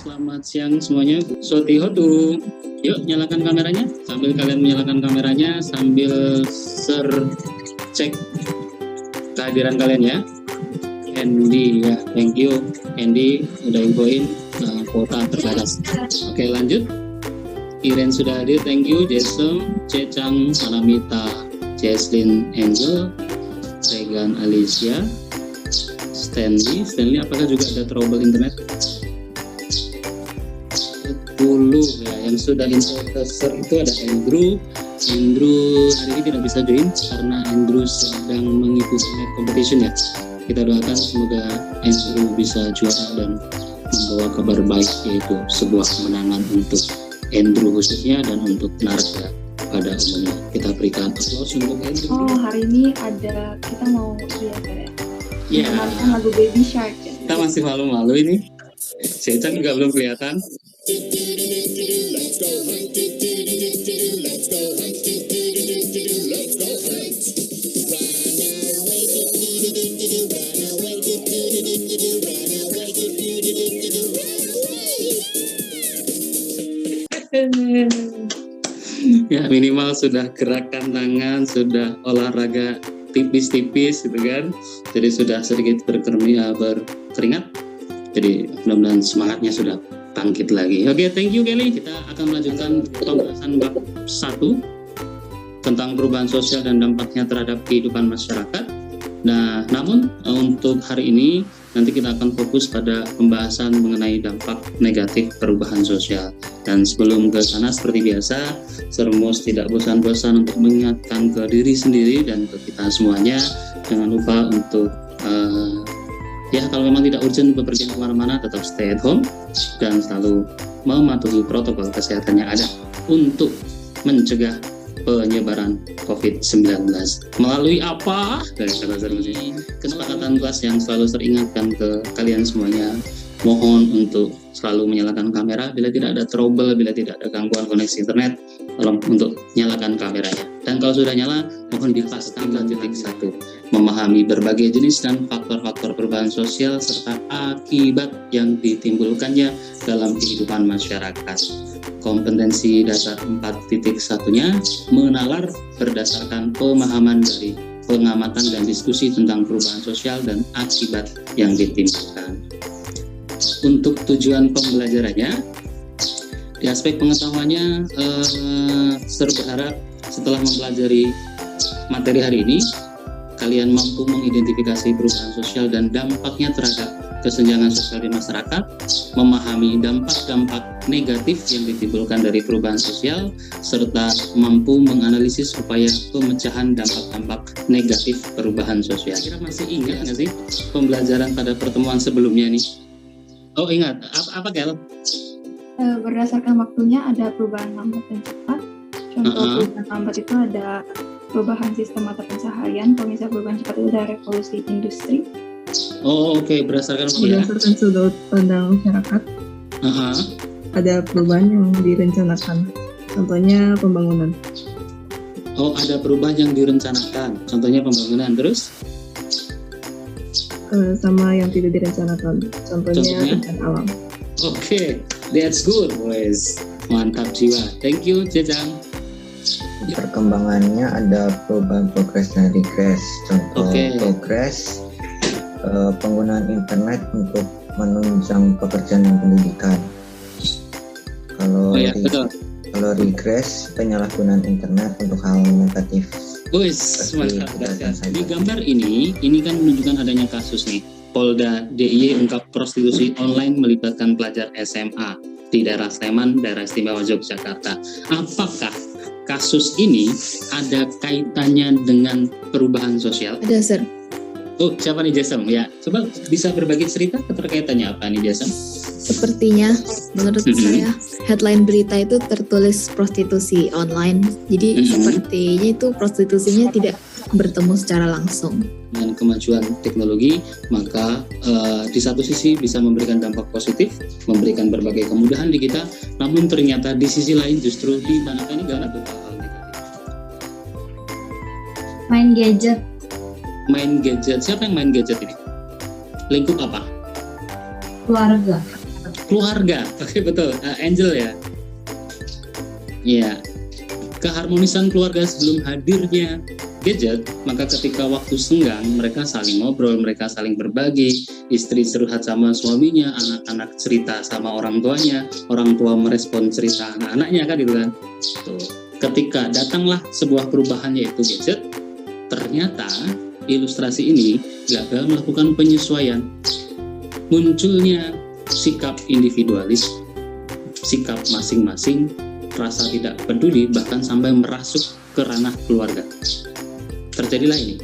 selamat siang semuanya. Sotihotu. Yuk nyalakan kameranya. Sambil kalian menyalakan kameranya, sambil cek kehadiran kalian ya. Andy ya, thank you. Andy udah infoin kuota terbatas. Oke lanjut. Iren sudah hadir, thank you. Jason, Cecang, Anamita, Jesslyn, Angel, Regan, Alicia, Stanley, apakah juga ada trouble internet? 10 ya, yang sudah info teser itu ada Andrew hari ini tidak bisa join karena Andrew sedang mengikuti net competition ya. Kita doakan semoga Andrew bisa juara dan membawa kabar baik, yaitu sebuah kemenangan untuk Andrew khususnya dan untuk Narga pada umumnya. Kita berikan applause untuk Andrew. Oh, hari ini ada, kita mau lihat ya. Ya, Lagu Baby Shark ya. Kita masih malu-malu ini. Cecang juga belum kelihatan. Ya minimal sudah gerakan tangan, sudah olahraga tipis-tipis gitu kan. Jadi sudah sedikit berkeringat. Jadi mudah-mudahan semangatnya sudah bangkit lagi. Oke, thank you Kelly. Kita akan melanjutkan pembahasan bab 1 tentang perubahan sosial dan dampaknya terhadap kehidupan masyarakat. Nah, namun untuk hari ini nanti kita akan fokus pada pembahasan mengenai dampak negatif perubahan sosial. Dan sebelum ke sana seperti biasa, Sermus tidak bosan-bosan untuk mengingatkan ke diri sendiri dan ke kita semuanya, jangan lupa untuk ya kalau memang tidak urgent bepergian kemana-mana, tetap stay at home dan selalu mematuhi protokol kesehatan yang ada untuk mencegah penyebaran COVID-19. Melalui apa? Dari kata Sermus ini, kesepakatan kelas yang selalu teringatkan ke kalian semuanya, mohon untuk selalu menyalakan kamera. Bila tidak ada trouble, bila tidak ada gangguan koneksi internet, tolong untuk nyalakan kameranya. Dan kalau sudah nyala, mohon dipasang titik 1, memahami berbagai jenis dan faktor-faktor perubahan sosial serta akibat yang ditimbulkannya dalam kehidupan masyarakat. Kompetensi dasar 4.1-nya menalar berdasarkan pemahaman dari pengamatan dan diskusi tentang perubahan sosial dan akibat yang ditimbulkan. Untuk tujuan pembelajarannya, di aspek pengetahuannya, Ser berharap setelah mempelajari materi hari ini, kalian mampu mengidentifikasi perubahan sosial dan dampaknya terhadap kesenjangan sosial di masyarakat, memahami dampak-dampak negatif yang ditimbulkan dari perubahan sosial, serta mampu menganalisis upaya pemecahan dampak-dampak negatif perubahan sosial. Kira masih ingat nggak sih pembelajaran pada pertemuan sebelumnya nih? Oh ingat, apa Kel? Berdasarkan waktunya ada perubahan lambat dan cepat. Contoh perubahan lambat itu ada perubahan sistem mata pencaharian. Kalau misalnya perubahan cepat itu ada revolusi industri. Oh oke. Berdasarkan waktu ya? Berdasarkan sudut pandang masyarakat, ada perubahan yang direncanakan. Contohnya pembangunan. Oh ada perubahan yang direncanakan. Contohnya pembangunan. Terus? Sama yang tidak direncanakan. Contohnya bencana alam. Oke, that's good boys. Mantap jiwa. Thank you Jejang. Perkembangannya ada perubahan progres dan regress. Contoh progres, penggunaan internet untuk menunjang pekerjaan dan pendidikan. Kalau regress, penyalahgunaan internet untuk hal negatif. Wis, mantap. Di gambar ini kan menunjukkan adanya kasus nih. Polda DIY ungkap prostitusi online melibatkan pelajar SMA di daerah Sleman, daerah istimewa Yogyakarta. Apakah kasus ini ada kaitannya dengan perubahan sosial? Ada, Sir. Oh, siapa nih Jasem? Ya, coba bisa berbagi cerita keterkaitannya apa nih Jasem? Sepertinya, menurut saya, headline berita itu tertulis prostitusi online. Jadi sepertinya itu prostitusinya tidak bertemu secara langsung. Dengan kemajuan teknologi, maka di satu sisi bisa memberikan dampak positif, memberikan berbagai kemudahan di kita, namun ternyata di sisi lain justru di mana ini gak ada hal negatif. Main gadget. Main gadget, siapa yang main gadget ini? Lingkup apa? Keluarga. keluarga. Oke, betul. Angel ya. Iya. Keharmonisan keluarga sebelum hadirnya gadget, maka ketika waktu senggang mereka saling ngobrol, mereka saling berbagi, istri curhat sama suaminya, anak-anak cerita sama orang tuanya, orang tua merespon cerita anak-anaknya kan gitu kan. Tuh. Ketika datanglah sebuah perubahan yaitu gadget, ternyata ilustrasi ini gagal melakukan penyesuaian. Munculnya sikap individualis, sikap masing-masing, rasa tidak peduli, bahkan sampai merasuk ke ranah keluarga. Terjadilah ini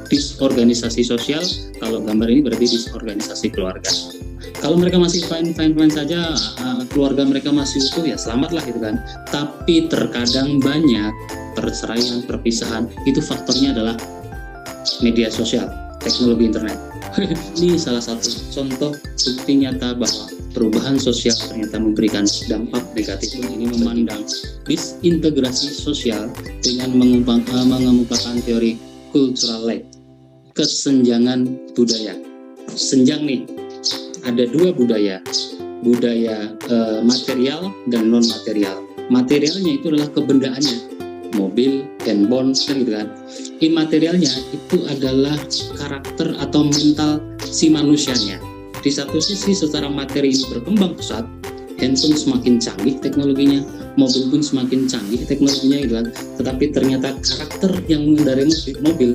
disorganisasi sosial. Kalau gambar ini berarti disorganisasi keluarga. Kalau mereka masih fine saja, keluarga mereka masih utuh, ya selamatlah gitu kan. Tapi terkadang banyak perceraian, perpisahan, itu faktornya adalah media sosial, teknologi internet. Ini salah satu contoh bukti nyata bahwa perubahan sosial ternyata memberikan dampak negatif. Ini memandang disintegrasi sosial dengan mengemukakan teori cultural lag, kesenjangan budaya. Senjang nih, ada dua budaya material dan non material. Materialnya itu adalah kebendaannya, mobil, handphone, gitu kan. Imaterialnya itu adalah karakter atau mental si manusianya. Di satu sisi secara materi ini berkembang pesat, handphone semakin canggih teknologinya, mobil pun semakin canggih teknologinya gitu kan. Tetapi ternyata karakter yang mengendarai mobil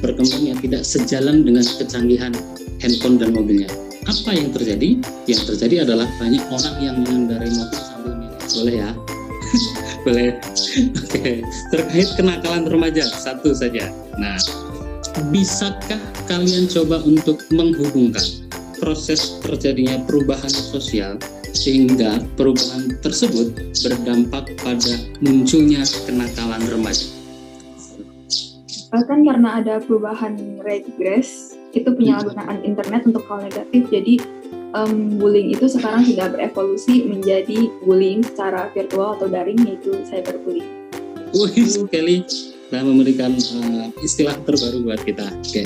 berkembangnya tidak sejalan dengan kecanggihan handphone dan mobilnya. Apa yang terjadi? Yang terjadi adalah banyak orang yang mengendarai mobil sambil minum. Boleh ya? Boleh. Oke. Terkait kenakalan remaja, satu saja. Nah, bisakah kalian coba untuk menghubungkan proses terjadinya perubahan sosial sehingga perubahan tersebut berdampak pada munculnya kenakalan remaja? Bahkan karena ada perubahan regress, itu penyalahgunaan internet untuk hal negatif, jadi bullying itu sekarang sudah berevolusi menjadi bullying secara virtual atau daring, yaitu cyberbullying. Wih, sekali telah memberikan istilah terbaru buat kita. Oke.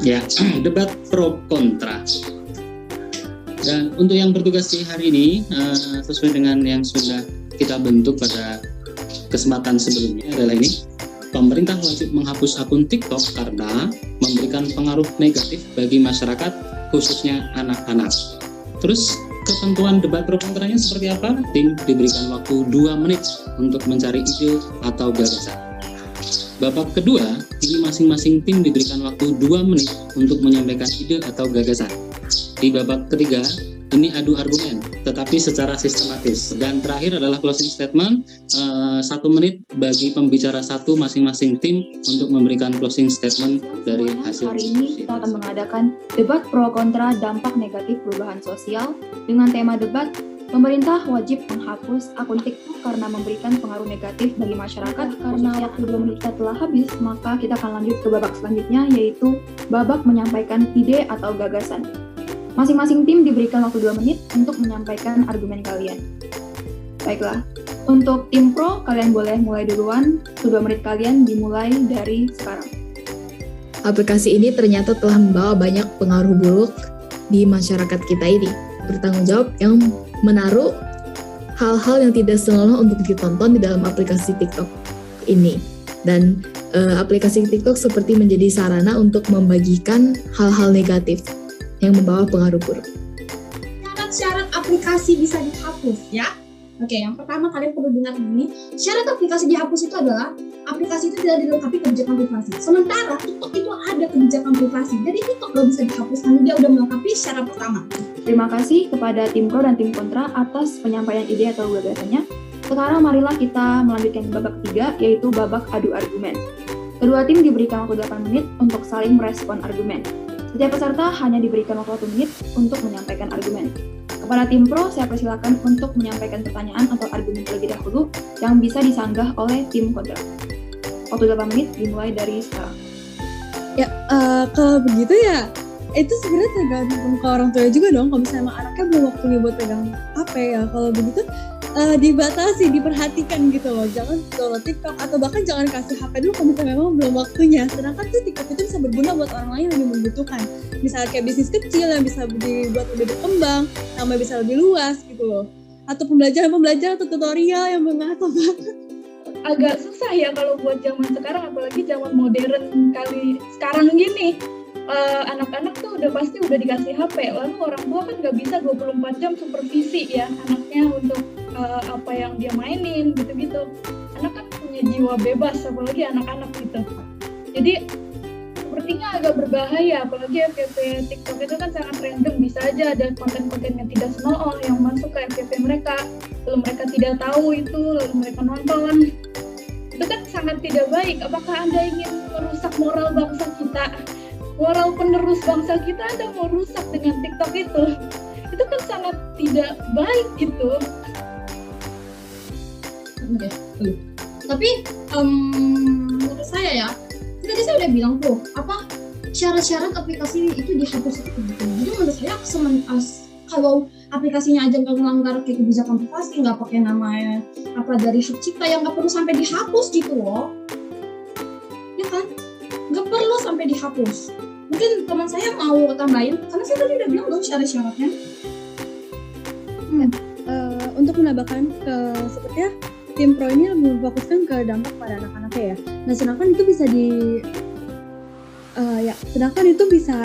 Ya, debat pro kontra. Dan untuk yang bertugas di hari ini, sesuai dengan yang sudah kita bentuk pada kesempatan sebelumnya adalah ini. Pemerintah wajib menghapus akun TikTok karena memberikan pengaruh negatif bagi masyarakat, khususnya anak-anak. Terus ketentuan debat pro kontranya seperti apa? Tim diberikan waktu 2 menit untuk mencari ide atau gagasan. Babak kedua, ini masing-masing tim diberikan waktu 2 menit untuk menyampaikan ide atau gagasan. Di babak ketiga, ini adu argumen, tetapi secara sistematis. Dan terakhir adalah closing statement, 1 menit bagi pembicara satu masing-masing tim untuk memberikan closing statement dari hasil. Hari ini kita akan mengadakan debat pro kontra dampak negatif perubahan sosial dengan tema debat pemerintah wajib menghapus akun TikTok karena memberikan pengaruh negatif bagi masyarakat. Karena waktu 2 menit kita telah habis, maka kita akan lanjut ke babak selanjutnya, yaitu babak menyampaikan ide atau gagasan. Masing-masing tim diberikan waktu 2 menit untuk menyampaikan argumen kalian. Baiklah, untuk tim pro, kalian boleh mulai duluan. 2 menit kalian dimulai dari sekarang. Aplikasi ini ternyata telah membawa banyak pengaruh buruk di masyarakat kita ini. Bertanggung jawab yang menaruh hal-hal yang tidak senonoh untuk ditonton di dalam aplikasi TikTok ini. Dan aplikasi TikTok seperti menjadi sarana untuk membagikan hal-hal negatif yang membawa pengaruh buruk. Syarat aplikasi bisa dihapus ya. Oke, yang pertama kalian perlu dengar ini. Syarat aplikasi dihapus itu adalah aplikasi itu tidak dilengkapi kebijakan privasi. Sementara TikTok itu ada kebijakan privasi. Jadi TikTok gak bisa dihapus karena dia udah melengkapi syarat pertama. Terima kasih kepada tim pro dan tim kontra atas penyampaian ide atau gagasannya. Sekarang marilah kita melanjutkan babak ketiga, yaitu babak adu argumen. Kedua tim diberikan waktu 8 menit untuk saling merespon argumen. Setiap peserta hanya diberikan waktu 1 menit untuk menyampaikan argumen. Kepada tim pro, saya persilakan untuk menyampaikan pertanyaan atau argumen terlebih dahulu yang bisa disanggah oleh tim kontra. Waktu 8 menit dimulai dari sekarang. Ya, kalau begitu ya, itu sebenarnya tergantung ke orang tua juga dong. Kalau misalnya emang anaknya belum waktunya buat pegang HP ya, kalau begitu dibatasi, diperhatikan gitu loh. Jangan download TikTok atau bahkan jangan kasih HP dulu kalau misalnya memang belum waktunya. Sedangkan tuh TikTok itu bisa berguna buat orang lain yang membutuhkan. Misalnya kayak bisnis kecil yang bisa dibuat lebih berkembang, nama bisa lebih luas gitu loh. Atau pembelajaran atau tutorial yang mengasah banget. Agak susah ya kalau buat zaman sekarang, apalagi zaman modern kali sekarang gini. Anak-anak tuh pasti udah dikasih HP, lalu orang tua kan nggak bisa 24 jam supervisi ya anaknya untuk apa yang dia mainin gitu-gitu. Anak kan punya jiwa bebas, apalagi anak-anak gitu. Jadi sepertinya agak berbahaya, apalagi FYP TikTok itu kan sangat random, bisa aja ada konten-konten yang tidak senonoh yang masuk ke FYP mereka, lalu mereka tidak tahu itu, lalu mereka nonton. Itu kan sangat tidak baik. Apakah Anda ingin merusak moral bangsa kita? Moral penerus bangsa kita Anda mau rusak dengan TikTok itu kan sangat tidak baik gitu. Tapi menurut saya ya, tadi saya udah bilang tuh syarat-syarat aplikasi itu dihapus itu gitu. Jadi menurut saya kalau aplikasinya aja nggak melanggar kayak kebijakan privasi, nggak pakai namanya dari hak cipta yang nggak perlu sampai dihapus gitu loh, ya kan? Nggak perlu sampai dihapus. Mungkin teman saya mau tambahin, karena saya tadi udah bilang loh syarat-syaratnya. Untuk menambahkan sepertinya tim pro ini lebih memfokuskan ke dampak pada anak-anaknya ya. Nah sedangkan itu bisa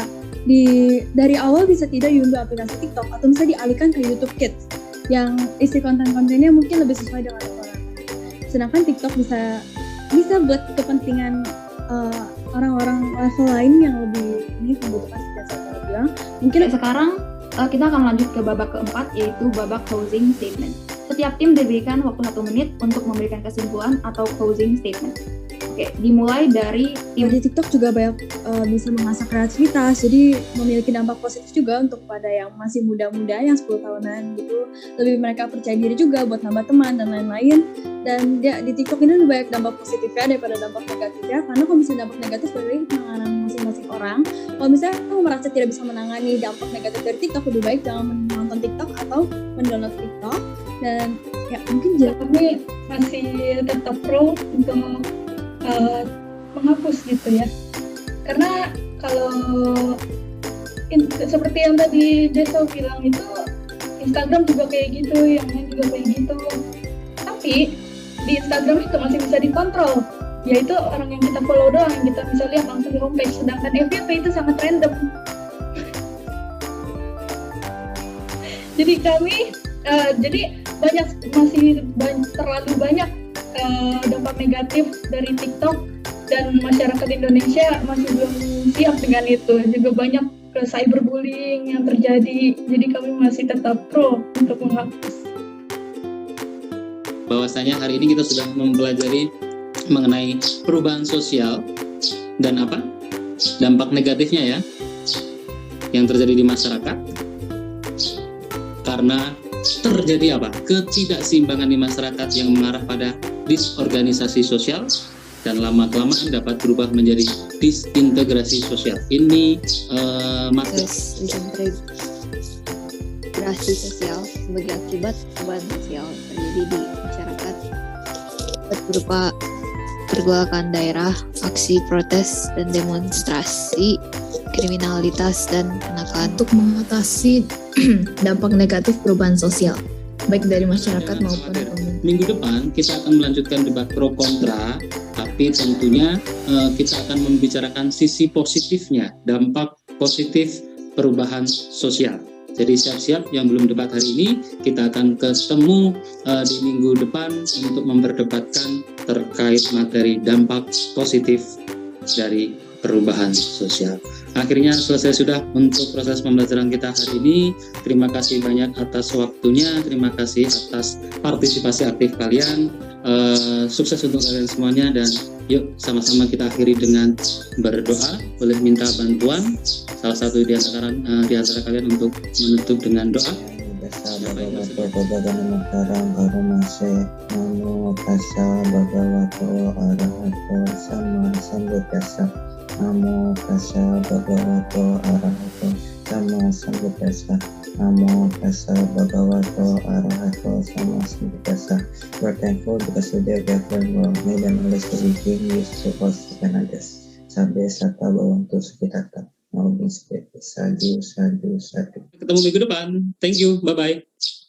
dari awal bisa tidak diunduh aplikasi TikTok atau bisa dialihkan ke YouTube Kids yang isi konten-kontennya mungkin lebih sesuai dengan orang. Sedangkan TikTok bisa buat kepentingan orang-orang level lain yang lebih membutuhkan seperti saya bilang. Mungkin sekarang kita akan lanjut ke babak keempat, yaitu babak closing statement. Setiap tim diberikan waktu 1 menit untuk memberikan kesimpulan atau closing statement. Oke, dimulai dari tim. Di TikTok juga banyak bisa mengasah kreativitas, jadi memiliki dampak positif juga untuk pada yang masih muda-muda, yang 10 tahunan gitu. Lebih mereka percaya diri juga buat nambah teman dan lain-lain. Dan ya, di TikTok ini lebih banyak dampak positifnya daripada dampak negatifnya, karena kalau misalnya dampak negatif dari penanganan masing-masing orang. Kalau misalnya kamu merasa tidak bisa menangani dampak negatif dari TikTok, lebih baik jangan menonton TikTok atau mendownload TikTok. Dan ya mungkin kami masih tetap pro untuk menghapus gitu ya, karena kalau seperti yang tadi Deso bilang itu, Instagram juga kayak gitu, yang lain juga kayak gitu. Tapi di Instagram itu masih bisa dikontrol, yaitu orang yang kita follow doang yang kita bisa lihat langsung di homepage. Sedangkan FYP itu sangat random. Jadi kami terlalu banyak dampak negatif dari TikTok, dan masyarakat Indonesia masih belum siap dengan itu. Juga banyak cyberbullying yang terjadi, jadi kami masih tetap pro untuk menghapus. Bahwasanya hari ini kita sudah mempelajari mengenai perubahan sosial dan dampak negatifnya ya yang terjadi di masyarakat karena terjadi ketidakseimbangan di masyarakat yang mengarah pada disorganisasi sosial dan lama-kelamaan dapat berubah menjadi disintegrasi sosial. Ini disintegrasi sosial sebagai akibat perubahan sosial terjadi di masyarakat berupa pergolakan daerah, aksi protes dan demonstrasi, kriminalitas dan kenakalan. Untuk mengatasi dampak negatif perubahan sosial baik dari masyarakat maupun pemerintah. Minggu depan kita akan melanjutkan debat pro kontra, tapi tentunya kita akan membicarakan sisi positifnya, dampak positif perubahan sosial. Jadi siap-siap yang belum debat hari ini, kita akan ketemu di minggu depan untuk memperdebatkan terkait materi dampak positif dari perubahan sosial. Akhirnya selesai sudah untuk proses pembelajaran kita hari ini. Terima kasih banyak atas waktunya, terima kasih atas partisipasi aktif kalian. Sukses untuk kalian semuanya, dan yuk sama-sama kita akhiri dengan berdoa. Boleh minta bantuan salah satu di antara kalian untuk menutup dengan doa. Namo tassa bhagavato arahato sama sambuddhassa. Namo tassa bhagavato arahato sama sambuddhassa. We're thankful because today we have learned well, made and knowledge to be being used to us and others. Sabde sata bhavantu sukhitata. Mau inspirasi. Sadu. Ketemu minggu depan. Thank you. Bye-bye.